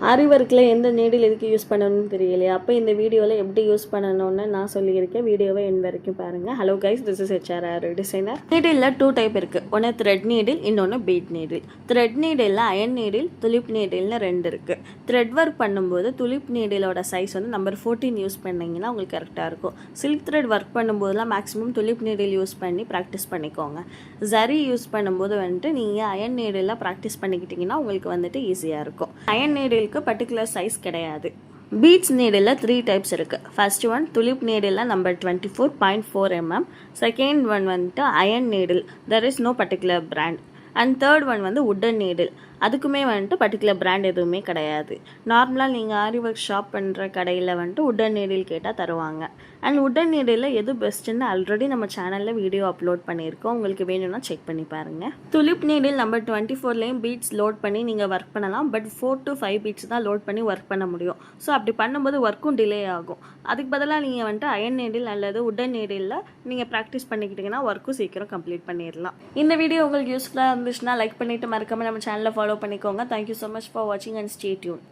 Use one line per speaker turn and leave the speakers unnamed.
ஆரி ஒர்க்கில் எந்த நீடில் எதுக்கு யூஸ் பண்ணணும்னு தெரியலையா? அப்போ இந்த வீடியோவில் எப்படி யூஸ் பண்ணணும்னு நான் சொல்லியிருக்கேன். வீடியோவை எண்ட் வரைக்கும் பாருங்கள். Hello guys, this is HRR designer. நீடிலில் 2 டைப் இருக்குது. ஒன்று த்ரெட் நீடில், இன்னொன்று பீட் நீடில். த்ரெட் நீடிலில் அயன் நீடில், துலிப் நீடில்னு 2 இருக்குது. த்ரெட் ஒர்க் பண்ணும்போது துலிப் நீடிலோட சைஸ் வந்து நம்பர் 14 யூஸ் பண்ணிங்கன்னா உங்களுக்கு கரெக்டாக இருக்கும். சில்க் த்ரெட் ஒர்க் பண்ணும்போதுலாம் மேக்ஸிமம் துலிப் நீடில் யூஸ் பண்ணி ப்ராக்டிஸ் பண்ணிக்கோங்க. ஜரி யூஸ் பண்ணும்போது வந்துட்டு நீங்கள் அயன் நீடிலில் ப்ராக்டிஸ் பண்ணிக்கிட்டிங்கன்னா உங்களுக்கு வந்துட்டு ஈஸியாக இருக்கும். அயன் நீடில் பர்டிகுலர் சைஸ் கிடையாது. பீட்ஸ் நீடில் 3 டைப்ஸ் இருக்குது. First one tulip needle number 24.4 mm. Second one வந்துட்டு iron needle, there is no particular brand. And third one வந்து உட்டன் நீடில், அதுக்குமே வந்துட்டு பர்டிகுலர் பிராண்ட் எதுவுமே கிடையாது. நார்மலாக நீங்கள் ஆரி ஒர்க் ஷாப் பண்ணுற கடையில் வந்துட்டு உட்டன் நீடில் கேட்டால் தருவாங்க. அண்ட் உட்டன் நீடிலில் எது பெஸ்ட்டுன்னு ஆல்ரெடி நம்ம சேனலில் வீடியோ அப்லோட் பண்ணியிருக்கோம். உங்களுக்கு வேணும்னா செக் பண்ணி பாருங்கள். துலிப் நீடில் நம்பர் 24லேயும் பீட்ஸ் லோட் பண்ணி நீங்கள் ஒர்க் பண்ணலாம். பட் 4 to 5 பீட்ஸ் தான் லோட் பண்ணி ஒர்க் பண்ண முடியும். ஸோ அப்படி பண்ணும்போது ஒர்க்கும் டிலே ஆகும். அதுக்கு பதிலாக நீங்கள் வந்துட்டு அயன் நீடில் அல்லது உட்டன் நீடிலில் நீங்கள் ப்ராக்டிஸ் பண்ணிக்கிட்டிங்கன்னா ஒர்க்கும் சீக்கிரம் கம்ப்ளீட் பண்ணிடலாம். இந்த வீடியோ உங்களுக்கு யூஸ்ஃபுல்லாக இருந்துச்சுன்னா லைக் பண்ணிவிட்டு மறக்காமல் நம்ம சேனலை ஃபாலோ பண்ணிக்கோங்க. தேங்க்யூ ஸோ மச் ஃபார் வாட்சிங் அண்ட் ஸ்டே டியூன்.